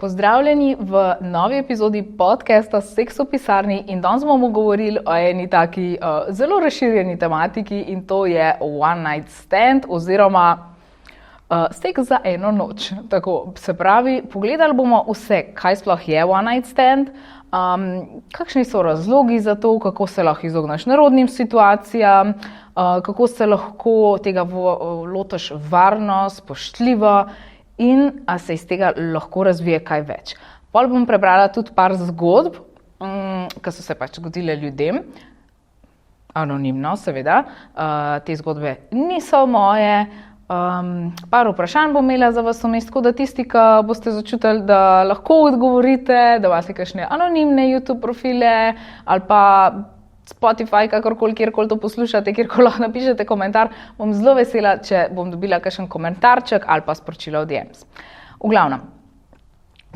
Pozdravljeni v novi epizodi podcasta Seks v pisarni in danes bomo govorili o eni taki zelo razširjeni tematiki in to je one night stand oziroma seks za eno noč. Tako, se pravi, pogledali bomo vse, kaj sploh je one night stand, kakšni so razlogi za to, kako se lahko izogneš nerodnim situacijam, kako se lahko tega lotiš varno, spoštljivo in a se iz tega lahko razvije kaj več. Pol bom prebrala tudi par zgodb, ki so se pač zgodile ljudem, anonimno seveda, te zgodbe niso moje, par vprašanj bom imela za vas vmes, tako da tisti, ki boste začutili, da lahko odgovorite, da imate kakšne anonimne YouTube profile ali pa Spotify, kakorkoli, kjerkoli to poslušate, kjerkoli lahko napišete komentar, bom zelo vesela, če bom dobila kakšen komentarček ali pa sporočilo v DMs. V glavnem,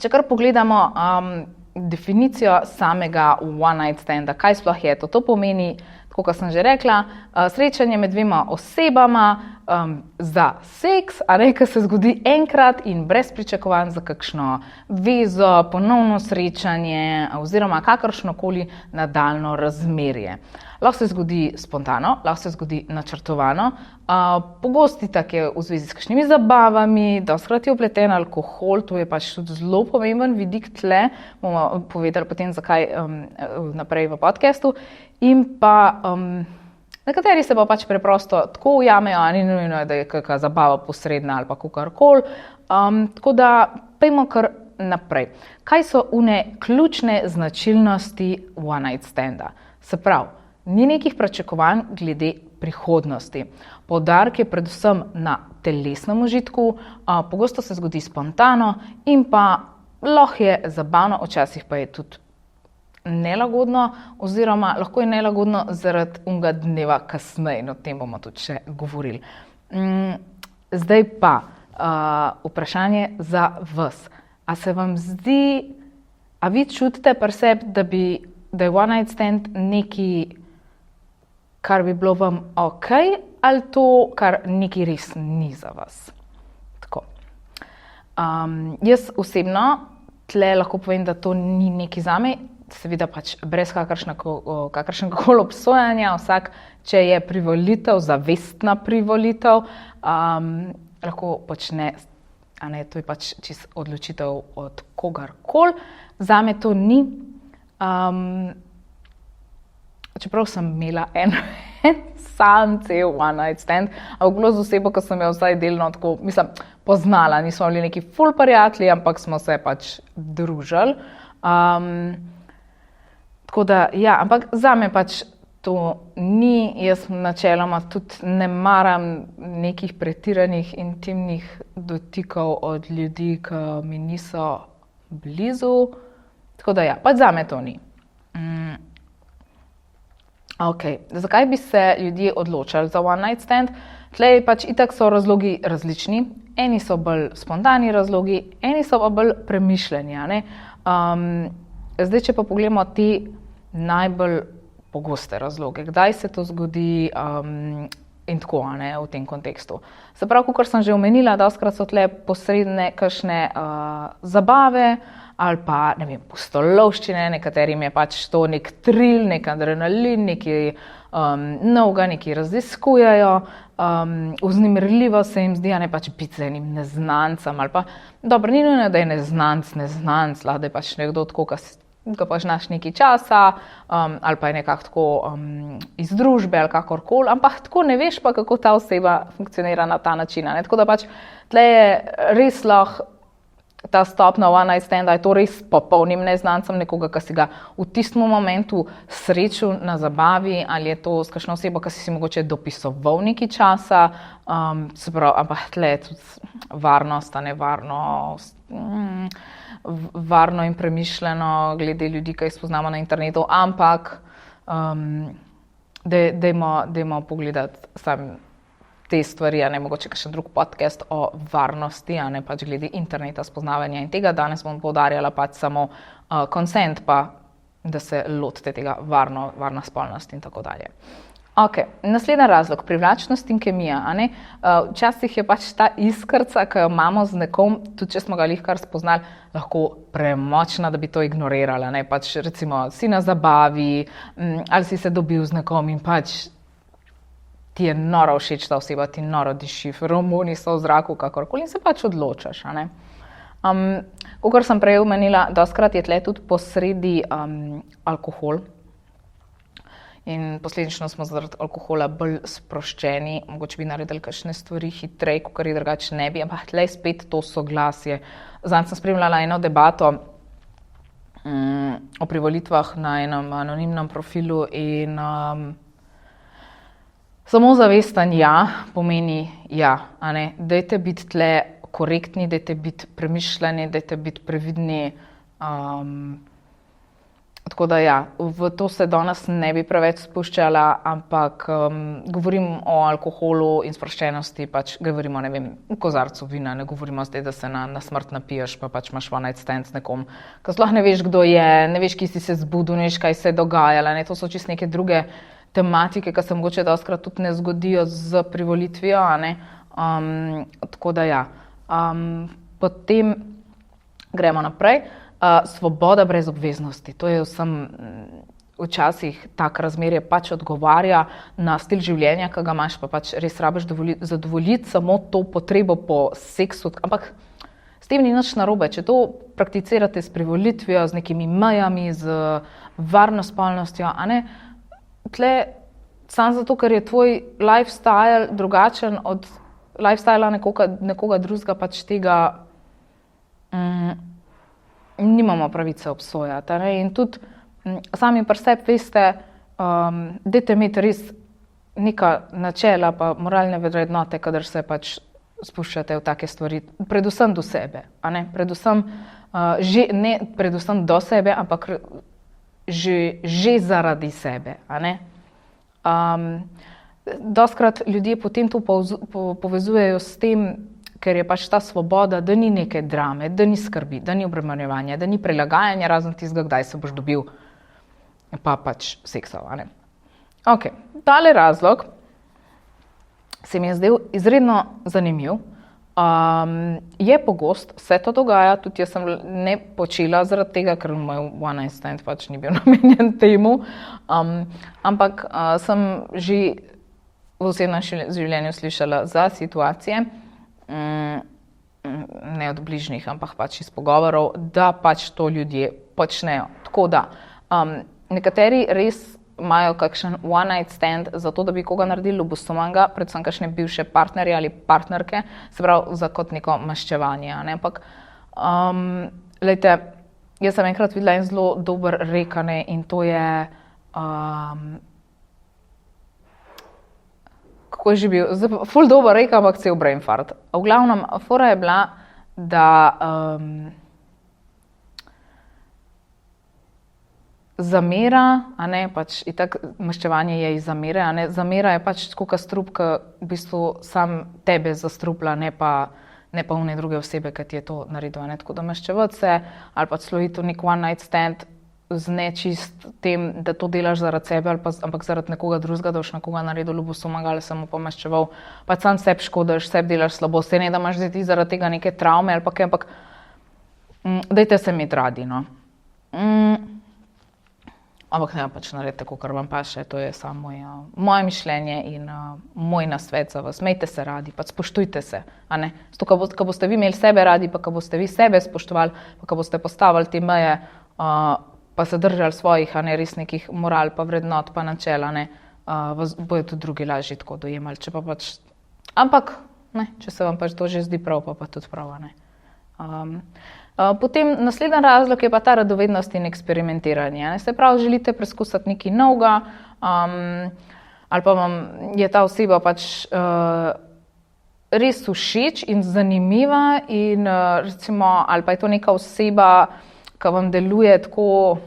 če kar pogledamo definicijo samega one night standa, kaj sploh je to? To pomeni, tako kot sem že rekla, srečanje med dvema osebama za seks, ki se zgodi enkrat in brez pričakovanj za kakšno vezo, ponovno srečanje oziroma kakršnokoli nadaljnje razmerje. Lahko se zgodi spontano, lahko se zgodi načrtovano, pogosto tako v zvezi s kakšnimi zabavami, dostikrat je vpleten alkohol, to je pač tudi zelo pomemben vidik tle, bomo povedali potem zakaj naprej v podcastu. In pa nekateri se pa pač preprosto tako ujamejo, ni nujno, da je kakšna zabava posredna ali pa kakorkoli. Tako da pojmo kar naprej. Kaj so ključne značilnosti one night standa? Se pravi, ni nekih pričakovanj glede prihodnosti. Poudarek je predvsem na telesnem užitku, pogosto se zgodi spontano in pa lahko je zabavno, včasih pa je tudi nelagodno oziroma lahko je nelagodno zaradi unega dneva kasneje, o tem bomo tudi še govorili. Zdaj pa vprašanje za vas. A se vam zdi, a vi čutite pri sebi, da je one night stand nekaj, kar bi bilo vam ok, ali to, kar nekaj res ni za vas? Tako. Jaz osebno tle lahko povem, da to ni nekaj zame, seveda pač brez kakršnegakoli obsojanja, vsak, če je privolitev, zavestna privolitev, lahko počne, to je pač čisto odločitev od kogarkoli. Zame to ni. Čeprav sem imela en sam cel one night stand, ampak bilo z osebo, ki sem jo vsaj delno tako, poznala, nismo bili neki ful prijatelji, ampak smo se pač družili. Tako da, ja, ampak zame pač to ni, jaz načeloma tudi ne maram nekih pretiranih intimnih dotikov od ljudi, ki mi niso blizu. Tako da ja, pač zame to ni. Zakaj bi se ljudje odločali za one night stand? Tlej pač itak so razlogi različni. Eni so bolj spontani razlogi, eni so pa bolj premišljeni. Zdaj, če pa pogledamo te najbolj pogoste razloge, kdaj se to zgodi in tako v tem kontekstu. Se pravi, kakor sem že omenila, dostikrat so tle posredne kakšne zabave, ali pa, ne vem, pustolovščine, nekaterim je pač to nek thrill, nek adrenalin, nekaj novega, nekaj raziskujejo, vznemirljivo se jim zdi, pač biti z enim neznancem, ali pa, dobro, ni nujno, da je neznanc, lahko da je pač nekdo tako, ki pa znaš nekaj časa, ali pa je nekako tako iz družbe, ali kakorkoli, ampak tako ne veš pa, kako ta oseba funkcionira na ta način. Tako da pač tle je res lahko ta stopna one night standa, je to res popolnim neznancem, nekoga, ki si ga v tistem momentu srečal na zabavi, ali je to s kakšno osebo, ki si mogoče dopisoval nekaj časa, se pravi, ampak tle je tudi varnost, varno in premišljeno glede ljudi, ki jih spoznamo na internetu, ampak dajmo pogledati sam te stvari, mogoče kakšen drug podcast o varnosti, pač glede interneta, spoznavanja in tega. Danes bom poudarjala pač samo consent, pa da se lotite tega varna spolnost in tako dalje. Ok, naslednji razlog, privlačnost in kemija. A ne? Včasih je pač ta iskrca, ki jo imamo z nekom, tudi če smo ga lihkar spoznali, lahko premočna, da bi to ignorirala. Ne? Pač recimo si na zabavi ali si se dobil z nekom in pač ti je noro všeč ta oseba, ti noro diši, feromoni so v zraku, kakorkoli in se pač odločaš. A ne? Kakor sem prej omenila, dostikrat je tle tudi posredi alkohol. In posledično smo zaradi alkohola bolj sproščeni, mogoče bi naredili kakšne stvari hitreje, kakor jih drugače ne bi, ampak tlej spet to soglasje. Zadnjič sem spremljala eno debato o privolitvah na enem anonimnem profilu in samo zavesten ja pomeni ja, a ne. Dajte biti tle korektni, dajte biti premišljeni, dajte biti previdni. Tako da ja, v to se danes ne bi preveč spuščala, ampak govorim o alkoholu in sproščenosti, pač govorimo, ne vem, v kozarcu vina, ne govorimo zdaj, da se na smrt napiješ, pa pač imaš one night stand s nekom, ko sploh ne veš, kdo je, ne veš, kje si se zbudil, ne veš, kaj se je dogajalo, ne, to so čisto neke druge tematike, ki se mogoče dostikrat tudi ne zgodijo z privolitvijo, a ne, tako da ja. Potem gremo naprej. Svoboda brez obveznosti, to je vsem včasih tak razmerje pač odgovarja na stil življenja, ki ga imaš, pa pač res rabiš zadovoljiti samo to potrebo po seksu, ampak s tem ni nič narobe, če to prakticirate s privolitvijo, z nekimi mejami, z varno spolnostjo, a ne, tle samo zato, ker je tvoj lifestyle drugačen od lifestyla nekoga drugega, pač tega nimamo pravice obsojati. Ne? In tudi sami pri sebi veste, dajte imeti res neka načela pa moralne vrednote, kadar se pač spuščate v take stvari, predvsem do sebe. A ne? Ne predvsem do sebe, ampak že zaradi sebe. A ne? Dostikrat ljudje potem to povezujejo s tem, ker je pač ta svoboda, da ni neke drame, da ni skrbi, da ni obremenjevanja, da ni prilagajanja, razen tistega, kdaj se boš dobil, pa pač seksal. Ok, tale razlog se mi je zdel izredno zanimiv. Je pogost, se to dogaja, tudi jaz sem ne počela zaradi tega, ker moj one night stand pač ni bil namenjen temu, ampak sem že v osebnem življenju slišala za situacije, ne od bližnjih, ampak pač iz pogovorov, da pač to ljudje počnejo. Tako da, nekateri res imajo kakšen one night stand zato, da bi koga naredili ljubosumnega, predvsem kakšne bivše partnerje ali partnerke, se pravi za kot neko maščevanje. Ampak, glejte, jaz sem enkrat videla en zelo dober rek, in to je, kako je že bil, ful dober rek, ampak cel brain fart. V glavnem, fora je bila, da zamera, a ne, pač itak maščevanje je iz zamere, a ne, zamera je pač tako kot strup, ki v bistvu sam tebe zastrupla, ne pa one druge osebe, ki ti je to naredil, a ne, tako da maščevati se ali pa celo iti v nek one night stand z nečist tem, da to delaš zaradi sebe ali pa ampak zaradi nekoga drugega, da boš nekoga naredil ljubosumnega ali samo pomaščeval, pač sam sebi škodiš, sebi delaš slabo, se ne da imaš zdaj ti zaradi tega neke travme ali pa kaj, ampak dajte se imeti radi, no. Ampak ne, pač naredite, kakor vam paše, to je samo moje mišljenje in moj nasvet za vas. Imejte se radi, pač spoštujte se, a ne. Zato, ko boste vi imeli sebe radi, pa ko boste vi sebe spoštovali, pa ko boste postavili te meje, pa se držali svojih, a ne, res nekih moral, pa vrednot, pa načel, a ne, bojo tudi drugi lažje tako dojemali, če pa pač, ampak, ne, če se vam pač to že zdi prav, pa tudi prav, a ne. Potem naslednji razlog je pa ta radovednost in eksperimentiranje. Se pravi, želite preskusiti nekaj novega, ali pa vam je ta oseba pač res všeč in zanimiva in recimo, ali pa je to neka oseba, ki vam deluje tako,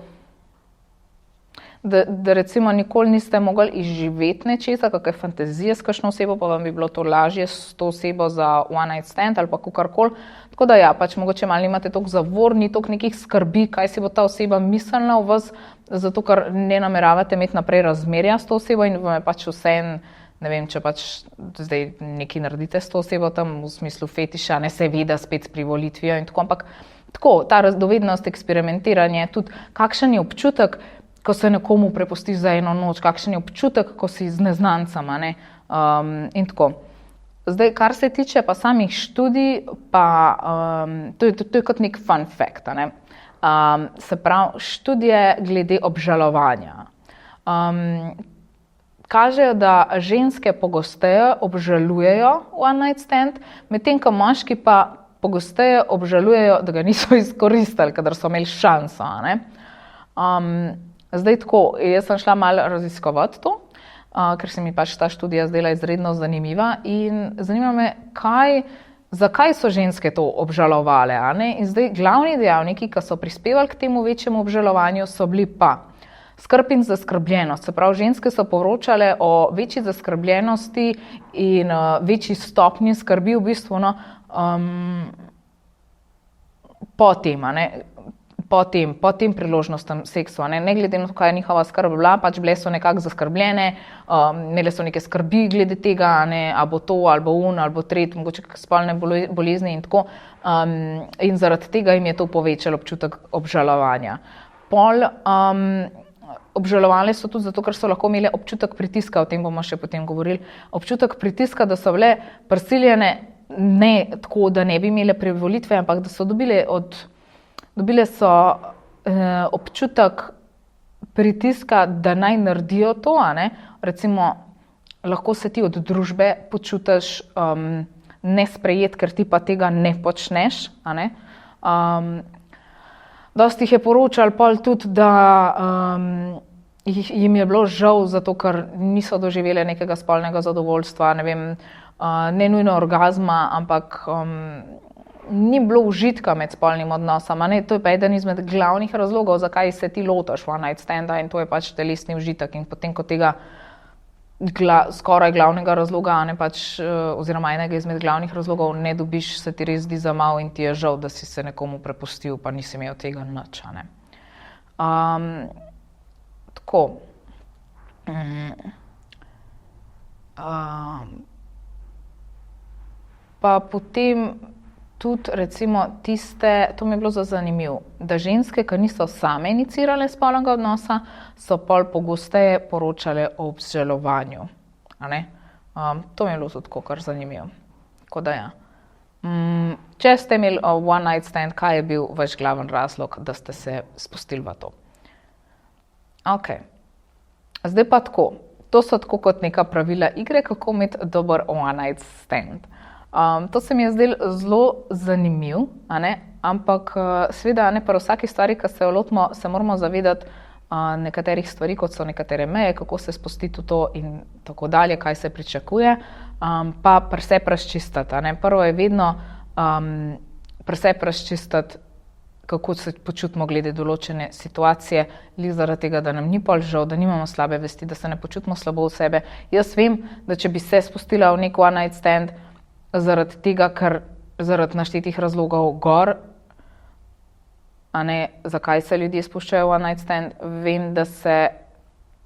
da recimo nikoli niste mogli izživeti nečesa, kakšne fantazije s kakšno osebo, pa vam bi bilo to lažje s to osebo za one night stand ali pa kakorkoli. Tako da ja, pač mogoče malo imate toliko zavor, ni toliko nekih skrbi, kaj si bo ta oseba mislila o vas, zato ker ne nameravate imeti naprej razmerja s to osebo in vam je pač vseeno, ne vem, če pač zdaj nekaj naredite s to osebo tam v smislu fetiša, ne seveda spet s privolitvijo in tako, ampak tako, ta radovednost, eksperimentiranje, tudi kakšen je občutek, ko se nekomu prepustiš za eno noč, kakšen je občutek, ko si z neznancama, ne, in tako. Zdaj, kar se tiče pa samih študij, pa to je kot nek fun fact, ne. Se pravi, študije glede obžalovanja. Kažejo, da ženske pogosteje obžalujejo one night stand, medtem ko moški pa pogosteje obžalujejo, da ga niso izkoristili, kadar so imeli šanso, ne. Zdaj tako, jaz sem šla malo raziskovati to, ker se mi pač ta študija zdela izredno zanimiva in zanima me, zakaj so ženske to obžalovale, a ne? In zdaj glavni dejavniki, ki so prispevali k temu večjemu obžalovanju, so bili pa skrb in zaskrbljenost. Se pravi, ženske so poročale o večji zaskrbljenosti in večji stopnji skrbi v bistvu, no, po tem priložnostnem seksu, ne glede na to, kaj je njihova skrb bila, pač bile so nekako zaskrbljene, imele so neke skrbi glede tega, ne, ali bo to, ali bo ali bo tret, mogoče spolne bolezni in tako, in zaradi tega jim je to povečalo občutek obžalovanja. Obžalovale so tudi zato, ker so lahko imele občutek pritiska, o tem bomo še potem govorili, občutek pritiska, da so bile prisiljene ne tako, da ne bi imele privolitve, ampak da so dobile so občutek pritiska, da naj naredijo to, a ne. Recimo, lahko se ti od družbe počutiš nesprejet, ker ti pa tega ne počneš, a ne. Dosti jih je poročalo pol tudi, da jim je bilo žal zato, ker niso doživele nekega spolnega zadovoljstva, ne vem, ne nujno orgazma, ampak ni bilo užitka med spolnim odnosom, a ne. To je pa eden izmed glavnih razlogov, zakaj se ti lotiš one night standa, in to je pač telesni užitek. In potem, ko tega skoraj glavnega razloga, ne, pač, oziroma enega izmed glavnih razlogov ne dobiš, se ti res zdi za malo in ti je žal, da si se nekomu prepustil, pa nisi imel tega nič, a ne. Tako. Pa potem tudi recimo tiste, to mi je bilo zelo zanimivo, da ženske, ki niso same inicirale spolnega odnosa, so pol pogosteje poročale o obžalovanju, a ne. To mi je bilo tudi tako kar zanimivo. Tako da ja. Če ste imeli one night stand, kaj je bil vaš glaven razlog, da ste se spustili v to? Okej. Zdaj pa tako. To so tako kot neka pravila igre, kako imeti dober one night stand. To se mi je zdelo zelo zanimivo, a ne, ampak seveda ne, pri vsaki stvari, ki se jo lotimo, se moramo zavedati nekaterih stvari, kot so nekatere meje, kako se spustiti v to in tako dalje, kaj se pričakuje, pa pri sebi razčistiti, a ne. Prvo je vedno pri sebi razčistiti, kako se počutimo glede določene situacije, glih zaradi tega, da nam ni pol žal, da nimamo slabe vesti, da se ne počutimo slabo v sebe. Jaz vem, da če bi se spustila v nek one night stand, zaradi tega, ker zaradi naštetih razlogov gor, a ne, zakaj se ljudje spuščajo v one night stand, vem, da se,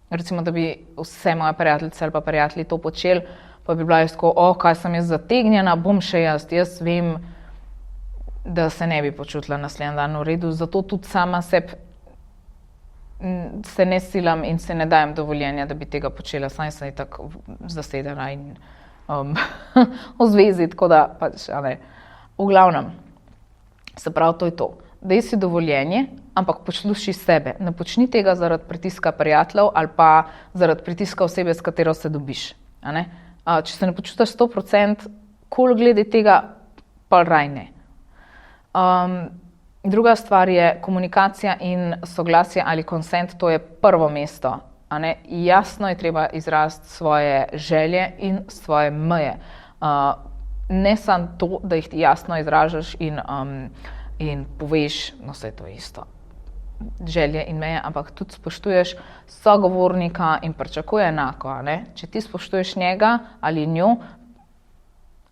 recimo, da bi vse moje prijateljice ali pa prijatelji to počeli, pa bi bila jaz tako, kaj sem jaz zategnjena, bom še jaz vem, da se ne bi počutila naslednji dan v redu, zato tudi sama sebi se ne silam in se ne dajem dovoljenja, da bi tega počela, saj sem tako zasedena in v zvezi, tako da pač, a ne. V glavnem, se pravi, to je to. Daj si dovoljenje, ampak poslušaj sebe. Ne počni tega zaradi pritiska prijateljev ali pa zaradi pritiska osebe, s katero se dobiš, a ne. Če se ne počutiš 100% cool glede tega, pa raj ne. Druga stvar je komunikacija in soglasje ali consent, to je prvo mesto. A ne, jasno je treba izraziti svoje želje in svoje meje. Ne samo to, da jih jasno izražaš in poveš, no, vse to isto. želje in meje, ampak tudi spoštuješ sogovornika in pričakuje enako. Če ti spoštuješ njega ali njo,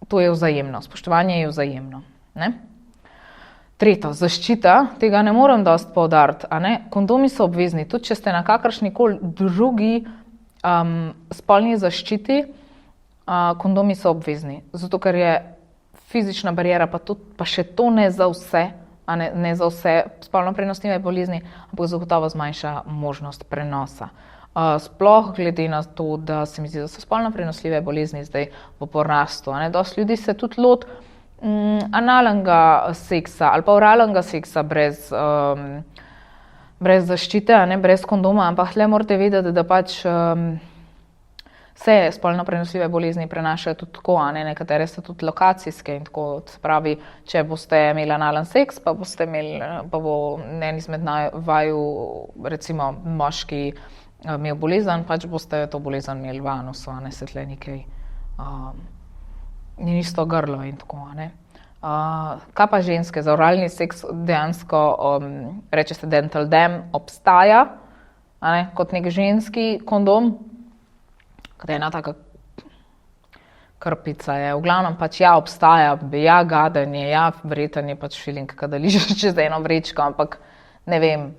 to je vzajemno. Spoštovanje je vzajemno. Tretje, zaščita, tega ne morem dosti poudariti. Kondomi so obvezni, tudi če ste na kakršnikoli drugi spolni zaščiti, kondomi so obvezni. Zato, ker je fizična bariera, pa še to ne za vse, ne za vse spolno prenosljive bolezni, ampak zagotovo zmanjša možnost prenosa. Sploh glede na to, da se mi zdi, da so spolno prenosljive bolezni zdaj v porastu. Dosti ljudi se tudi loti analnega seksa ali pa oralnega seksa brez zaščite, brez kondoma, ampak tle morate vedeti, da pač vse spolno prenosljive bolezni prenašajo tudi tako, nekatere so tudi lokacijske in tako. Se pravi, če boste imeli analen seks, pa bo en izmed vaju, recimo moški, imel bolezen, pač boste to bolezen imeli v anusu, se tle nekaj ni isto grlo in tako. Kaj pa ženske? Za oralni seks dejansko reče se dental dam, obstaja kot nek ženski kondom, kot ena taka krpica je. V glavnem pač obstaja, gadenje, verjetno je pač feeling, kada ližeš čez eno vrečko, ampak ne vem,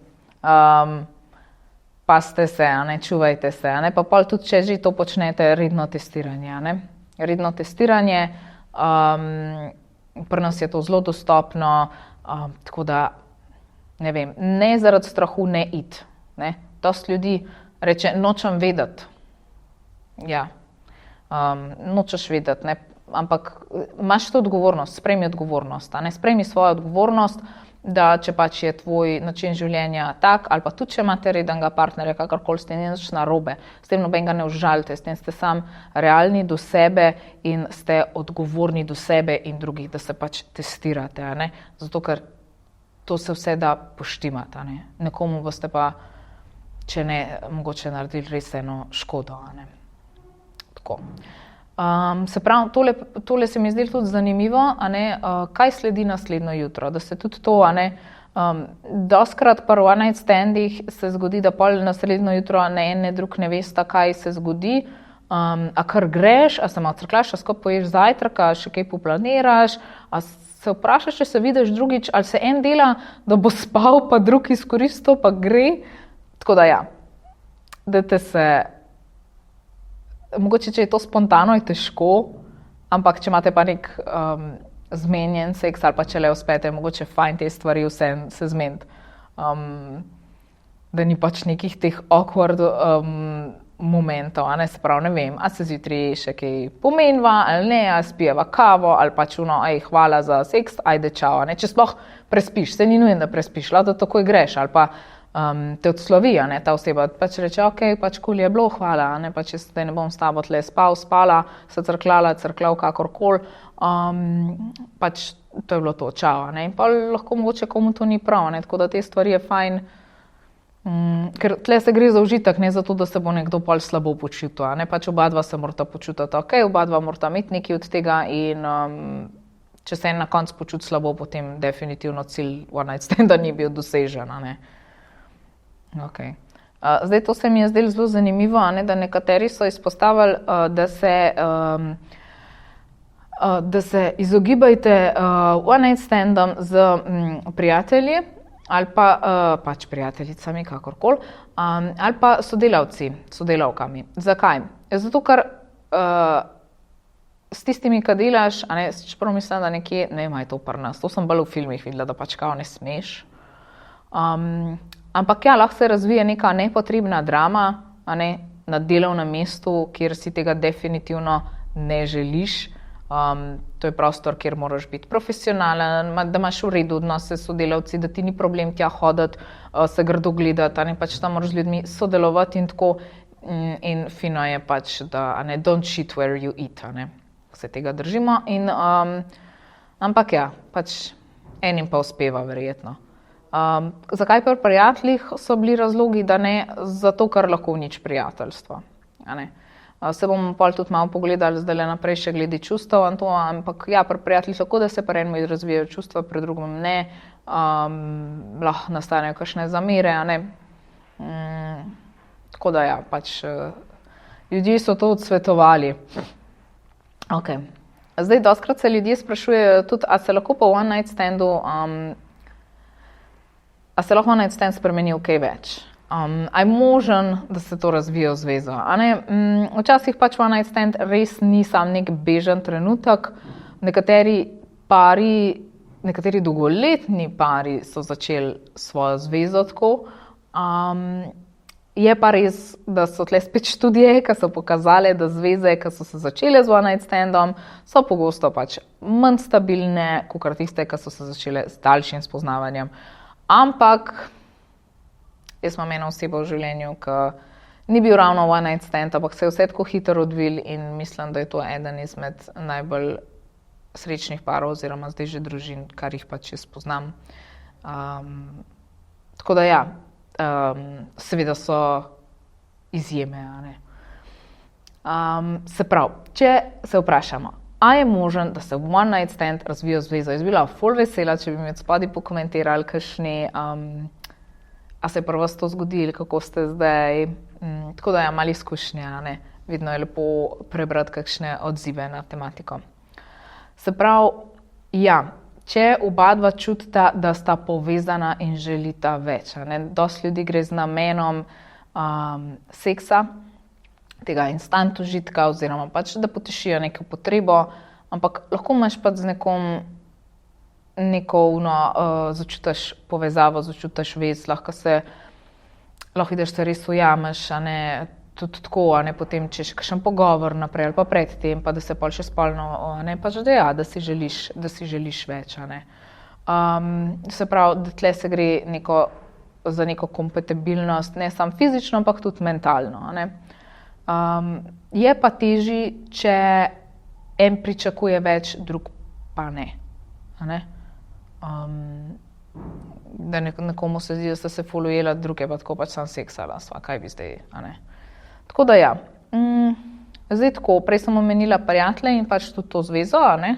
pazite se, čuvajte se, pa pol tudi, če že to počnete, redno testiranje. Redno testiranje, pri nas je to zelo dostopno, tako da, ne vem, ne zaradi strahu ne iti. Dosti ljudi reče, nočem vedeti. Nočeš vedeti, ampak imaš to odgovornost, sprejmi odgovornost. Sprejmi svojo odgovornost, da če pač je tvoj način življenja tak, ali pa tudi, če imate rednega partnerja, kakorkoli ste, ni nič narobe, s tem nobenega ne užalite, s tem ste sam realni do sebe in ste odgovorni do sebe in drugih, da se pač testirate. Zato, ker to se vse da poštimati. Nekomu boste pa, če ne, mogoče naredili res eno škodo. Tako. Se pravi, tole se mi zdi tudi zanimivo, kaj sledi naslednjo jutro, da se tudi to, dostikrat pri one night standih se zgodi, da pol naslednjo jutro ne en, ne drug ne vesta, kaj se zgodi, a kar greš, a se malo crklaš, a skupaj poješ zajtrk, a še kaj poplaniraš, a se vprašaš, če se vidiš drugič, ali se en dela, da bo spal, pa drug izkoristil, pa gre. Tako da dajte se. Mogoče, če je to spontano, je težko, ampak če imate pa nek zmenjen seks ali pa če le uspete, mogoče fajn te stvari vse se zmeniti. Da ni pač nekih teh awkward momentov, se pravi, ne vem, a se zjutraj še kaj pomeniva ali ne, a spijeva kavo ali pač hvala za seks, ajde čao. Če sploh prespiš, se ni nujen, da prespiš, lahko da takoj greš ali pa te odslovi, ta oseba pač reče, okej, pač kul je bilo, hvala, pač jaz zdaj ne bom s tabo tle spala, se crklal kakorkoli, pač to je bilo to, čao, in pa lahko mogoče komu to ni prav, tako da te stvari je fajn, ker tle se gre za užitek, ne za to, da se bo nekdo pol slabo počutil, pač oba dva se morata počutiti, okej, oba dva morata imeti nekaj od tega in če se en na koncu počuti slabo, potem definitivno cilj one night standa ni bil dosežen, Okay. Zdaj to se mi je zdelo zelo zanimivo, da nekateri so izpostavili, da se izogibajte one night standom z prijatelji ali pa pač prijateljicami, kakorkoli, ali pa sodelavkami. Zakaj? Zato, ker s tistimi, ki delaš, čeprav mislim, da nekje, ne vem, je to pri nas, to sem bolj v filmih videla, da pač kao ne smeš. Ampak lahko se razvije neka nepotrebna drama, na delovnem mestu, kjer si tega definitivno ne želiš. To je prostor, kjer moraš biti profesionalen, da imaš v redu odnose s sodelavci, da ti ni problem tja hoditi, se grdo gledati, pač tam moraš z ljudmi sodelovati in tako. In fino je pač, da don't shit where you eat, se tega držimo. Ampak pač enim pa uspeva verjetno. Zakaj pri prijateljih so bili razlogi, da ne? Zato, ker lahko uniči prijateljstvo. Se bomo pol tudi malo pogledali zdaj naprej še glede čustev in to, ampak ja, pri prijateljih lahko, da se pri enem razvijajo čustva, pri drugem ne. Lahko nastanejo kakšne zamere, a ne. Tako da ja, pač ljudje so to odsvetovali. Ok. Zdaj, dostikrat se ljudje sprašujejo tudi, a se lahko po one night standu, a se lahko one night stand spremeni v kaj več. A je možen, da se to razvije v zvezo, a ne? Včasih pač one night stand res ni sam nek bežen trenutek. Nekateri dolgoletni pari so začeli svojo zvezo tako. Je pa res, da so tle spet študije, ki so pokazale, da zveze, ki so se začele z one night standom, so pogosto pač manj stabilne, kakor tiste, ki so se začele z daljšim spoznavanjem. Ampak jaz imam eno osebo v življenju, ki ni bil ravno one night stand, ampak se je vse tako hitro odvil in mislim, da je to eden izmed najbolj srečnih parov oziroma zdaj že družin, kar jih pač jaz poznam. Tako da ja, seveda so izjeme, a ne. Se pravi, če se vprašamo, a je možen, da se one night stand razvije v zvezo? Jaz bi bila ful vesela, če bi mi od spodaj pokomentirali kakšni, a se je pri vas to zgodilo, kako ste zdaj. Tako da ja, malo izkušnje, a ne. Vedno je lepo prebrati kakšne odzive na tematiko. Se pravi, ja, če oba dva čutita, da sta povezana in želita več, a ne. Dosti ljudi gre z namenom seksa, tega instant užitka oziroma pač, da potešijo neko potrebo, ampak lahko imaš pač z nekom začutiš povezavo, začutiš vez, lahko ideš se res ujameš, a ne, tudi tako, a ne, potem če še kakšen pogovor naprej ali pa pred tem, pa da se pol še spolno, a ne, pač da ja, da si želiš več, a ne. Se pravi, da tle se gre za neko kompatibilnost, ne samo fizično, ampak tudi mentalno, a ne. Je pa težje, če en pričakuje več, drug pa ne, a ne. Da nekomu se zdi, da sta se ful ujela, drug je pa tako pač samo seksala, kaj bi zdaj, a ne. Tako da ja, zdaj tako, prej sem omenila prijatelje in pač tudi to zvezo, a ne.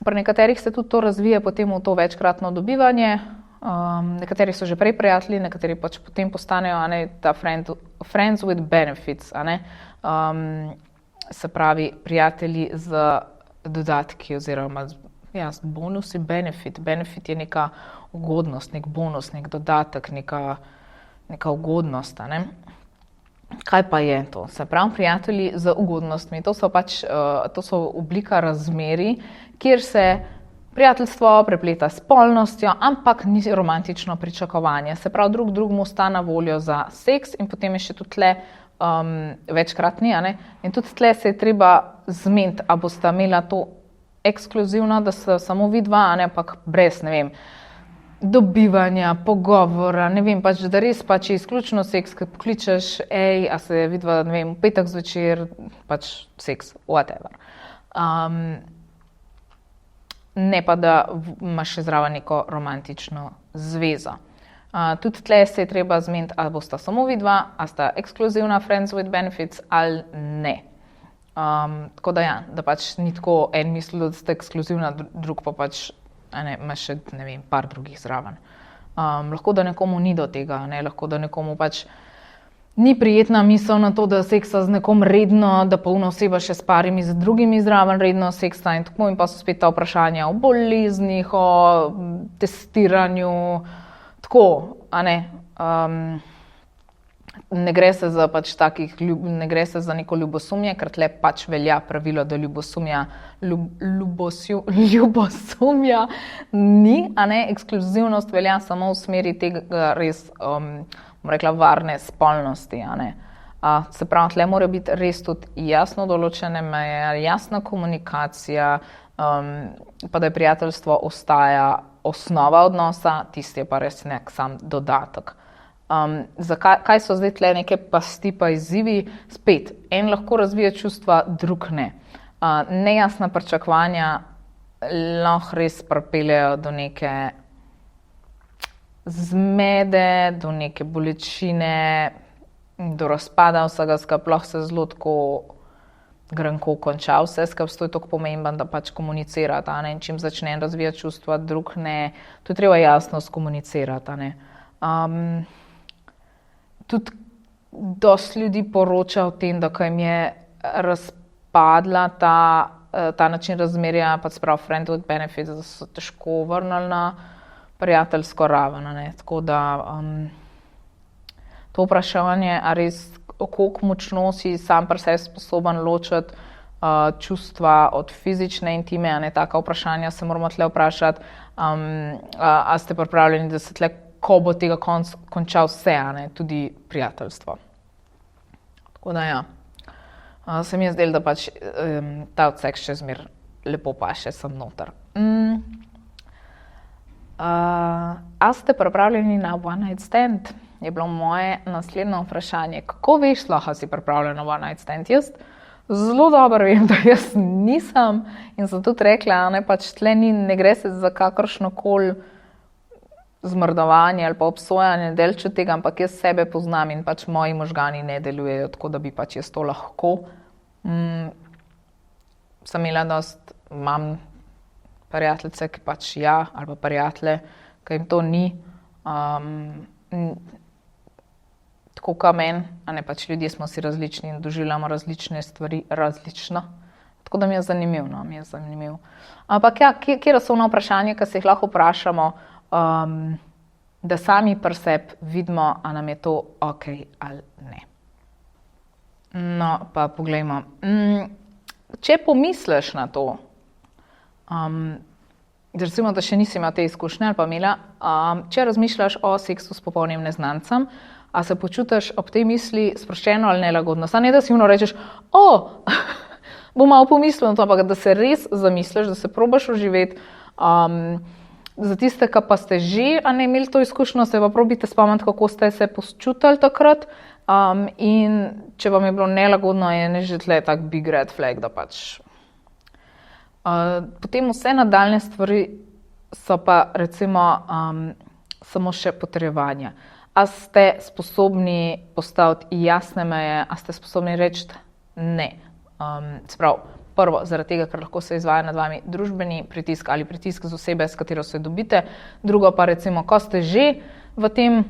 Pri nekaterih se tudi to razvije potem v to večkratno dobivanje, nekateri so že prej prijatelji, nekateri pač potem postanejo, a ne, ta friends with benefits, a ne. Se pravi, prijatelji z dodatki oziroma ja, z bonusi, benefit. Benefit je neka ugodnost, nek bonus, nek dodatek, neka ugodnost, a ne. Kaj pa je to? Se pravi, prijatelji z ugodnostmi, to so oblika razmerij, kjer se prijateljstvo prepleta s spolnostjo, ampak ni romantično pričakovanje. Se pravi, drug drugemu sta na voljo za seks in potem je še tudi tle večkratni, a ne. In tudi tle se je treba zmeniti, a bosta imela to ekskluzivno, da so samo vidva, a ne, ampak brez, ne vem, dobivanja, pogovora, ne vem, pač, da res pač je izključno seks, ki pokličeš, a se vidva, ne vem, v petek zvečer, pač seks, whatever. Ne pa, da imaš še zraven neko romantično zvezo. Tudi tle se je treba zmeniti, ali bosta samo vidva, ali sta ekskluzivna friends with benefits ali ne. Tako da ja, da pač ni tako en misli, da sta ekskluzivna, drug pa pač, a ne, imaš še, ne vem, par drugih zraven. Lahko da nekomu ni do tega, ne, lahko da nekomu pač ni prijetna misel na to, da seksa z nekom redno, da polna oseba še s parimi z drugimi zraven redno seksa in tako, in pa so spet ta vprašanja o boleznih, o testiranju, tako, a ne. Ne gre se za pač ne gre se za neko ljubosumje, ker tle pač velja pravilo, da ljubosumja ni, a ne, ekskluzivnost velja samo v smeri tega res, bom rekla, varne spolnosti, a ne. Se pravi, tle mora biti res tudi jasno določene meje, jasna komunikacija, pa da je prijateljstvo ostaja osnova odnosa, tisti je pa res nek sam dodatek. Kaj so zdaj tle neke pasti pa izzivi? Spet, en lahko razvija čustva, drug ne. Nejasna pričakovanja lahko res pripeljejo do neke zmede, do neke bolečine, do razpada vsega skupaj, lahko se zelo tako grenko konča. Vse skupaj to je tako pomembno, da pač komunicirati, a ne, in čim začne razvijati čustva, drug ne, to je treba jasno skomunicirati, a ne. Tudi dosti ljudi poroča o tem, da ko jim je razpadla ta način razmerja, pa sprav friend with benefits, da so težko vrnili na prijateljsko raven, a ne, tako da to vprašanje, a res, koliko močno si sam pri sebi sposoben ločiti čustva od fizične intime, a ne, taka vprašanja se moramo tle vprašati, a ste pripravljeni, da se tle, ko bo tega končal vse, a ne, tudi prijateljstvo. Tako da ja, se mi je zdelo, da pač ta odsek še zmer lepo paše sem noter. A ste pripravljeni na one night stand? Je bilo moje naslednje vprašanje. Kako veš, lahko si pripravljen na one night stand? Jaz zelo dobro vem, da jaz nisem in sem tudi rekla, ne, pač tle ne gre se za kakršnokoli zmrdovanje ali pa obsojanje delč od tega, ampak jaz sebe poznam in pač moji možgani ne delujejo tako, da bi pač jaz to lahko. Sem imela dosti, imam prijateljice, ki pač ja, ali pa prijatelje, ki jim to ni. Tako kot meni, a ne, pač ljudje smo si različni in doživljamo različne stvari različno. Tako da mi je zanimiv, no, mi je zanimiv. Ampak ja, kje so ona vprašanja, ki se jih lahko vprašamo, da sami pri sebi vidimo, a nam je to ok ali ne. No, pa poglejmo. Če pomisliš na to, recimo, da še nisi imel te izkušnje ali pa imela, če razmišljaš o seksu s popolnim neznancem, a se počutiš ob tej misli sproščeno ali nelagodno? Ne, da si rečeš, bom malo pomislil na to, ampak da se res zamisliš, da se probaš oživeti. Za tiste, ki pa ste že imeli to izkušnjo, se pa probite spomniti, kako ste se počutili takrat. In če vam je bilo nelagodno, je že tle tak big red flag, da pač. Potem vse nadaljne stvari so pa recimo samo še potrjevanja. A ste sposobni postaviti jasne meje, a ste sposobni reči ne. Prvo, zaradi tega, ker lahko se izvaja nad vami družbeni pritisk ali pritisk z osebe, s katero se dobite. Drugo pa recimo, ko ste že v tem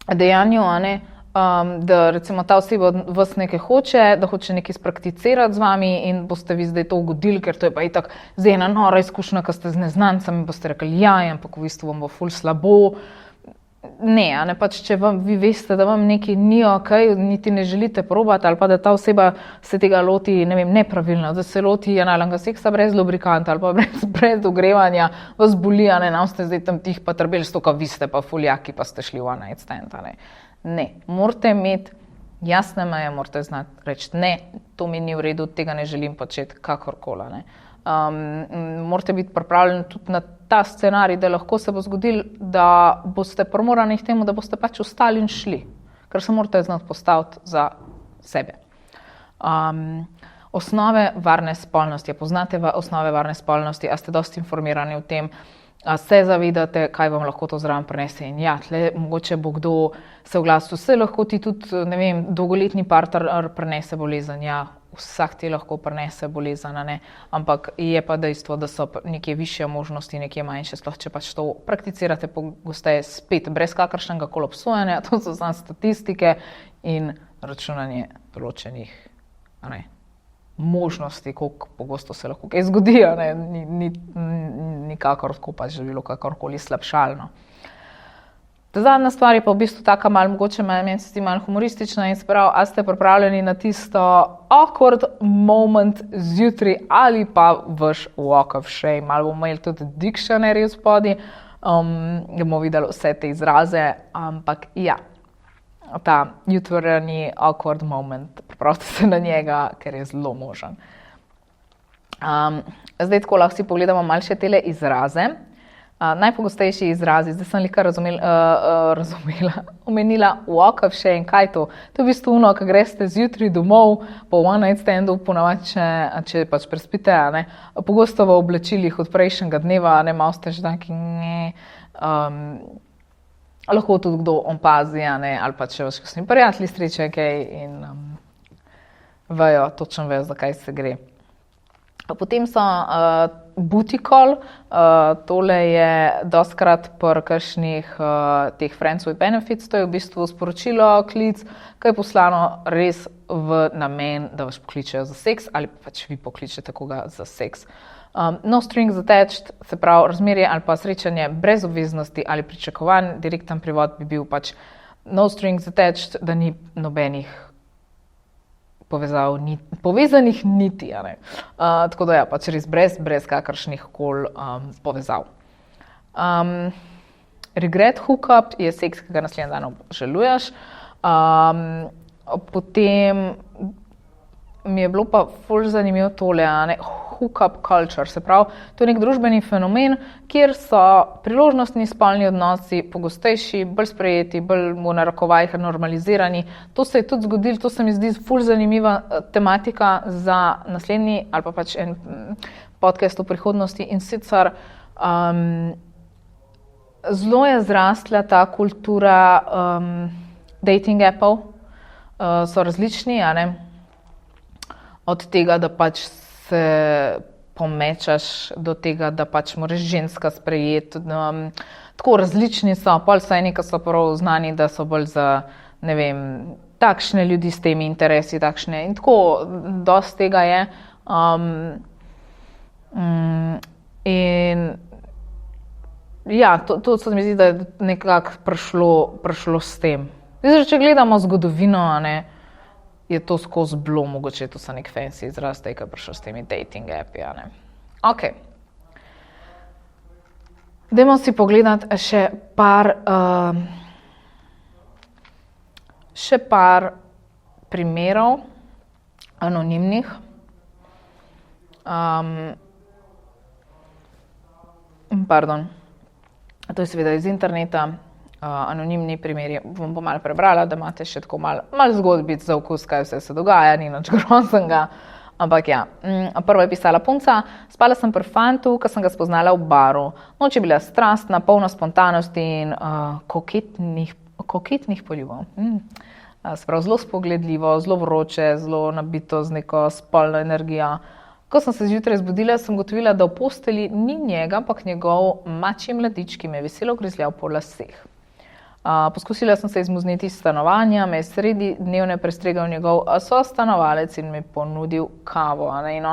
dejanju, a ne, da recimo ta oseba vas nekaj hoče, da hoče nekaj sprakticirati z vami in boste vi zdaj to ugodili, ker to je pa itak zdaj ena nora izkušnja, ko ste z neznancem in boste rekli ja, ampak v bistvu vam bo ful slabo. Ne, a ne, pač če vi veste, da vam nekaj ni ok, niti ne želite probati ali pa da ta oseba se tega loti, ne vem, nepravilno, da se loti analnega seksa brez lubrikanta ali pa brez ogrevanja, vas boli, a ne, ste zdaj tam tih pa trbeli s to, ko vi ste pa fuljaki, pa ste šli v one night stand, a ne. Ne, morate imeti jasne meje, morate znati reči ne, to mi ni v redu, tega ne želim početi kakorkoli, ne. Morate biti pripravljeni tudi na ta scenarij, da lahko se bo zgodil, da boste primorani k temu, da boste pač ostali in šli, ker se morate znati postaviti za sebe. Osnove varne spolnosti. Poznate osnove varne spolnosti? A ste dosti informirani o tem? A se zavedate, kaj vam lahko to zraven prinese? In ja, tle mogoče bo kdo se oglasil, se lahko ti tudi, ne vem, dolgoletni partner prinese bolezen, ja, vsak ti lahko prinese bolezen, ne, ampak je pa dejstvo, da so nekje višje možnosti, nekje manjše, sploh če pač to prakticirate pogosteje spet brez kakršnega koli obsojanja, to so samo statistike in računanje določenih, ne, možnosti, koliko pogosto se lahko kaj zgodi, ne, nikakor tako pač že bilo kakorkoli slabšalno. Zadnja stvar je pa v bistvu taka malo, mogoče meni se zdi malo humoristična in sprav, a ste pripravljeni na tisto awkward moment zjutraj ali pa vaš walk of shame. Malo bomo imeli tudi dictionary v spodaj, da bomo videli vse te izraze, ampak ja, ta jutranji awkward moment, pripravite se na njega, ker je zelo možen. Zdaj tako lahko si pogledamo malo še tele izraze. Najpogostejši izrazi, zdaj sem kar omenila walk of shame, kaj to? To je v bistvu ono, ko greste zjutraj domov po one night standu, ponavadi, če pač prespite, ne, pogosto v oblačilih od prejšnjega dneva, ne, malo ste že taki, lahko tudi kdo opazi, ali pa če vaš kakšni prijatelji srečajo kaj in vejo, točno vejo, za kaj se gre. Potem so booty call, tole je dostkrat pri kakšnih teh friends with benefits, to je v bistvu sporočilo, klic, ki je poslano res v namen, da vas pokličejo za seks ali pač vi pokličete koga za seks. No strings attached, se pravi razmerje ali pa srečanje brez obveznosti ali pričakovanj, direkten prevod bi bil pač no strings attached, da ni nobenih povezanih niti. Tako da ja, pač res brez kakršnih koli povezav. Regret hookup je seks, ki ga naslednji dan obžaluješ. Potem mi je bilo pa ful zanimivo tole, hookup culture, se pravi, to je nek družbeni fenomen, kjer so priložnostni spolni odnosi pogostejši, bolj sprejeti, bolj v narekovajih normalizirani. To se je tudi zgodilo, to se mi zdi ful zanimiva tematika za naslednji ali pa pač en podcast o prihodnosti in sicer zelo je zrastla ta kultura dating appov, so različni, od tega, da pač se pomečaš do tega, da pač moraš ženska sprejeti. Tako različni so, pol so eni, ki so prav znani, da so bolj za, ne vem, takšne ljudi s temi interesi, takšne in tako, dosti tega je. In ja, to se mi zdi, da je nekako prišlo s tem. Zdaj, če gledamo zgodovino, je to skozi bilo, mogoče to so nek fancy izraz, ki je prišel s temi dating appi. Ok. Dajmo si pogledati še par primerov anonimnih. To je seveda iz interneta. Anonimni primeri, bom pa malo prebrala, da imate še tako malo zgodbic za okus, kaj vse se dogaja, ni nič groznega. Ampak ja, prvo je pisala punca, spala sem pri fantu, ko sem ga spoznala v baru. Noč je bila strastna, polna spontanosti in koketnih poljubov. Sprav zelo spogledljivo, zelo vroče, zelo nabito z neko spolno energijo. Ko sem se zjutraj zbudila, sem gotovila, da v posteli ni njega, ampak njegov mačji mladič, ki me je veselo grizljal po laseh. Poskusila sem se izmuzniti iz stanovanja, me je sredi dnevne prestregal njegov sostanovalec in mi ponudil kavo. In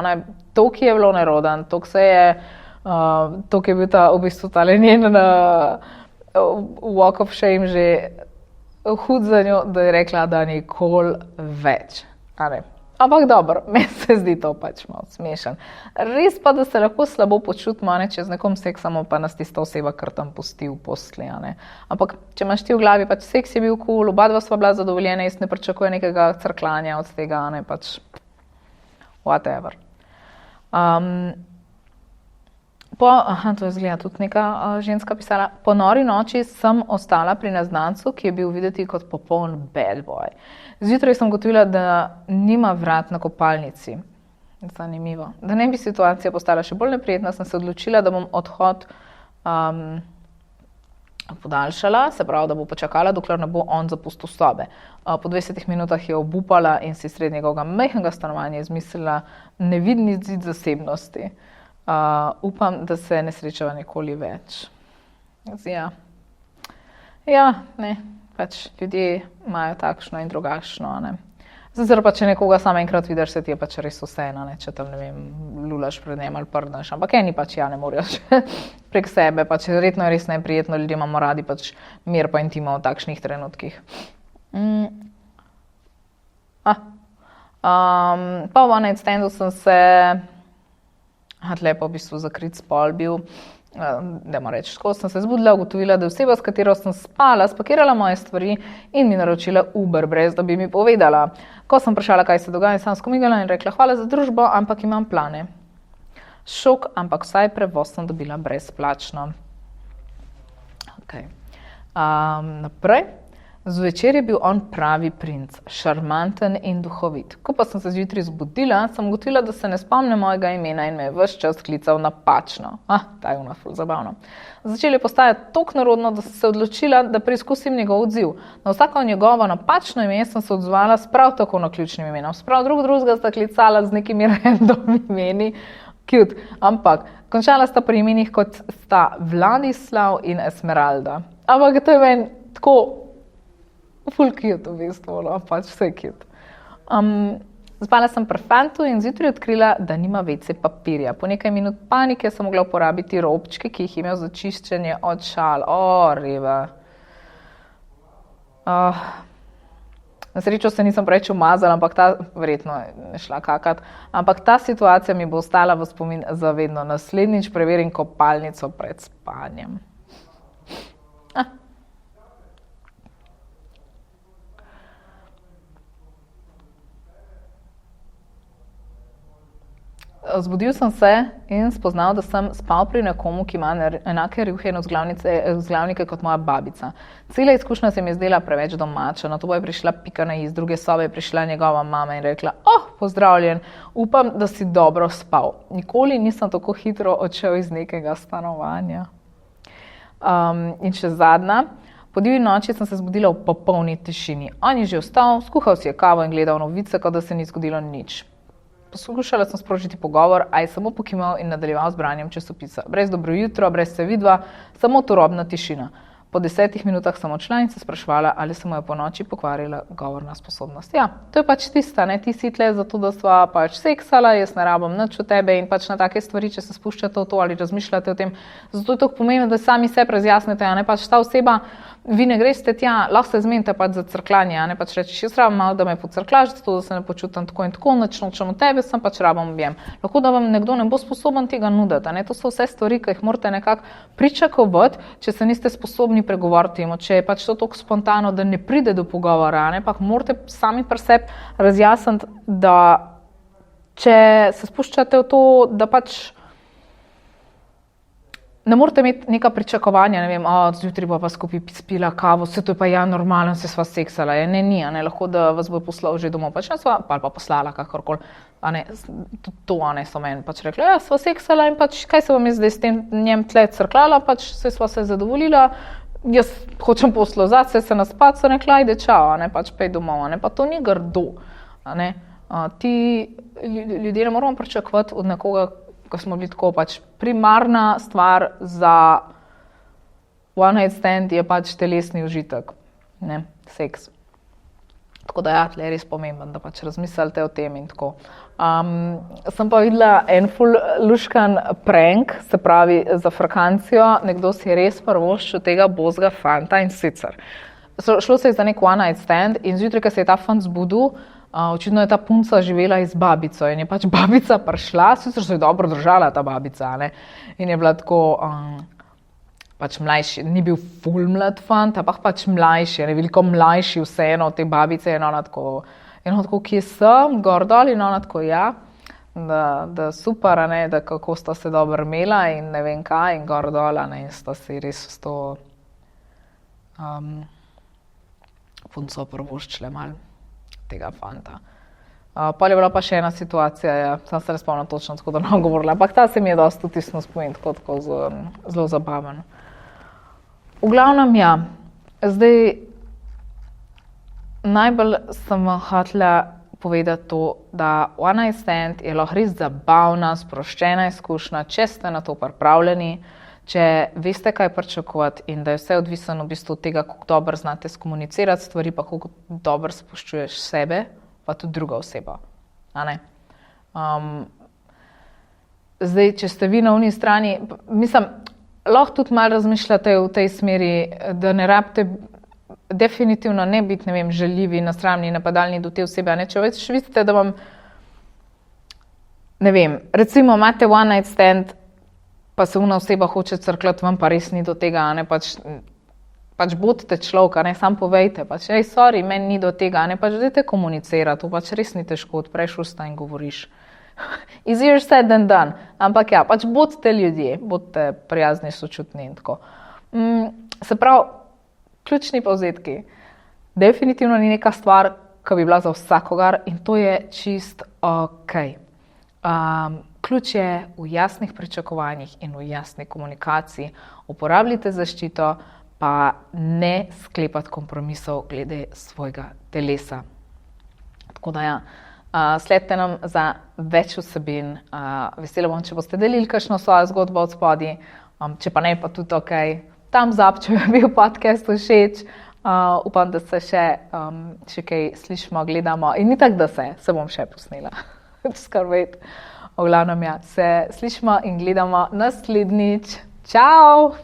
toliko je bilo neroden, toliko je bil ta v bistvu tale njen walk of shame že hud za njo, da je rekla, da nikoli več. Ampak dobro, meni se zdi to pač malo smešen. Res pa, da se lahko slabo počutimo, če z nekom seksamo, pa nas tista oseba kar tam pusti v posli. Ampak če imaš ti v glavi, pač seks je bil cool, oba dva sva bila zadovoljena, jaz ne pričakujem nekega crkljanja od tega, pač whatever. To je izgleda tudi neka ženska pisala. Po nori noči sem ostala pri neznancu, ki je bil videti kot popoln bad boy. Zjutraj sem gotovila, da nima vrat na kopalnici. Zanimivo. Da ne bi situacija postala še bolj neprijetna, sem se odločila, da bom odhod podaljšala, se pravi, da bo počakala, dokler ne bo on zapustil sobe. Po 20 minutah je obupala in si sredi njegovega majhnega stanovanja izmislila nevidni zid zasebnosti. Upam, da se ne srečava nikoli več. Pač ljudje imajo takšno in drugačno. Zdaj pa, če nekoga samo enkrat vidiš, se ti je pač res vseeno, če tam, ne vem, lulaš pred njem ali prdneš. Ampak eni pač ne morajo prek sebe, pač verjetno je res neprijetno, ljudje imamo radi pač mir pa intimo v takšnih trenutkih. Pa v one night standu sem se tle pa v bistvu zakrit spol bil. Dajmo reči, tako sem se zbudila, ugotovila, da je oseba, s katero sem spala, spakirala moje stvari in mi naročila Uber, brez da bi mi povedala. Ko sem vprašala, kaj se dogaja, sem skomigala in rekla, hvala za družbo, ampak imam plane. Šok, ampak vsaj prevoz sem dobila brezplačno. Naprej. Zvečer je bil on pravi princ, šarmanten in duhovit. Ko pa sem se zjutraj zbudila, sem ugotovila, da se ne spomne mojega imena in me je ves čas klical napačno. Ta je ful zabavno. Začel je postajati toliko narodno, da sem se odločila, da preizkusim njegov odziv. Na vsako njegovo napačno ime sem se odzvala s prav tako naključnim imenom. Sprav drugega sta klicala z nekimi random imeni, cute, ampak končala sta pri imenih kot sta Vladislav in Esmeralda. Ampak to je meni tako ful cute v bistvu, no, pač vse cute. Spala sem pri fantu in zjutraj odkrila, da nima WC papirja. Po nekaj minut panike sem mogla uporabiti robčke, ki jih je imel za čiščenje od šal. Riba. Na srečo se nisem preveč umazala, ampak verjetno je šla kakat, ampak ta situacija mi bo ostala v spomin za vedno. Naslednjič preverim kopalnico pred spanjem. Zbudil sem se in spoznal, da sem spal pri nekomu, ki ima enake rjuhe in vzglavnike kot moja babica. Cela izkušnja se mi je zdela preveč domača, nato je prišla Pika na iz druge sobe, je prišla njegova mama in rekla: pozdravljen, upam, da si dobro spal. Nikoli nisem tako hitro odšel iz nekega stanovanja. In še zadnja. Po divji noči sem se zbudila v popolni tišini. On je že vstal, skuhal si je kavo in gledal novice, kot da se ni zgodilo nič. Poskušala sem sprožiti pogovor, a je samo pokimal in nadaljeval z branjem časopisa. Brez dobro jutro, brez se vidva, samo turobna tišina. Po 10 minutah sem odšla in se spraševala, ali se mu je po noči pokvarila govorna sposobnost. Ja, to je pač tista, ne, ti si tle zato, da sva pač seksala, jaz ne rabim nič od tebe in pač na take stvari, če se spuščate v to ali razmišljate o tem. Zato je to pomembno, da sami sebi razjasnite, a ne pač ta oseba, vi ne greste tja, lahko se zmenite pač za crkljanje, a ne pač rečeš, jaz rabim malo, da me pocrklaš, zato da se ne počutim tako in tako, nič nočem od tebe, sem pač rabim objem. Lahko da vam nekdo ne bo sposoben tega nuditi, a ne, to so vse stvari, ki jih morate nekako pričakovati, če se niste sposobni pregovoriti, če je pač to tako spontano, da ne pride do pogovora, ne, pa morate sami pri sebi razjasniti, da če se spuščate v to, da pač ne morate imeti neka pričakovanja, ne vem, zjutraj bo pa skupaj spila kavo, vse to je pa ja normalno, se sva seksala, ne, ne, lahko da vas bo poslal že domov, pač ne sva, pa poslala kakorkoli, a ne, to, a ne, so meni pač rekli, ja, sva seksala in pač, kaj se vam je zdaj s tem njem tle crklala, pač sva se zadovoljila, jaz hočem poslozati, se naspat, so rekla, ajde, čao, a ne, pač pej domov, a ne, pa to ni grdo, a ne, ti ljudje ne moramo pričakovati od nekoga, ko smo bili tako, pač primarna stvar za one night stand je pač telesni užitek, ne, seks. Tako da ja, tle je res pomemben, da pač razmislite o tem in tako. Sem pa videla en ful luškan prank, se pravi za frakancijo, nekdo si je res prvoščil tega bozga fanta in sicer. Šlo se je za nek one night stand in zjutraj, ko se je ta fant zbudil, očitno je ta punca živela z babico in je pač babica prišla, sicer se je dobro držala ta babica, ne, in je bila tako, pač mlajši, ni bil ful mlad fant, ampak pač mlajši, ne, veliko mlajši vseeno od te babice in ona tako, kje sem, gor dol in ona tako, ja, da super, ne, da kako sta se dobro imela in ne vem kaj in gor dol, ne, in sta si res s to punco prvoščile malo tega fanta. Pol je bila pa še ena situacija, ja, sem se ne spomnila točno, tako da ne govorila, ampak ta se mi je dosti vtisnil spomin, tako zelo zabaven. V glavnem, ja, zdaj najbolj sem hotela povedati to, da one night stand je lahko res zabavna, sproščena izkušnja, če ste na to pripravljeni, če veste, kaj pričakovati in da je vse odvisno v bistvu od tega, kako dobro znate skomunicirati stvari, pa kako dobro spoštuješ sebe, pa tudi druga oseba. A ne? Zdaj, če ste vi na oni strani, mislim, lahko tudi malo razmišljate v tej smeri, da ne rabite definitivno ne biti, ne vem, žaljivi, nasramni, napadalni do te osebe, a ne? Če več vidite, da vam, ne vem, recimo imate one night stand, pa se una oseba hoče crkljati, vam pa res ni do tega, ne, pač bodite človek, ne, sam povejte, pač, sorry, meni ni do tega, ne, pač dajte komunicirati, to pač res ni težko, odpreš usta in govoriš. Easier said than done, ampak ja, pač bodite ljudje, bodite prijazni, sočutni in tako. Se pravi, ključni povzetki. definitivno ni neka stvar, ki bi bila za vsakogar in to je čist ok. Ključ je v jasnih pričakovanjih in v jasni komunikaciji. Uporabljajte zaščito, pa ne sklepati kompromisov glede svojega telesa. Tako da ja, sledite nam za več vsebin. Vesela bom, če boste delili kakšno svojo zgodbo od spodaj, če pa ne, pa tudi ok. Thumbs up, če bi bil podcast všeč. Upam, da se še kaj slišimo, gledamo in ni tako, da se bom še posnela. Skrbeti. V glavnem, ja, se slišimo in gledamo naslednjič. Čau!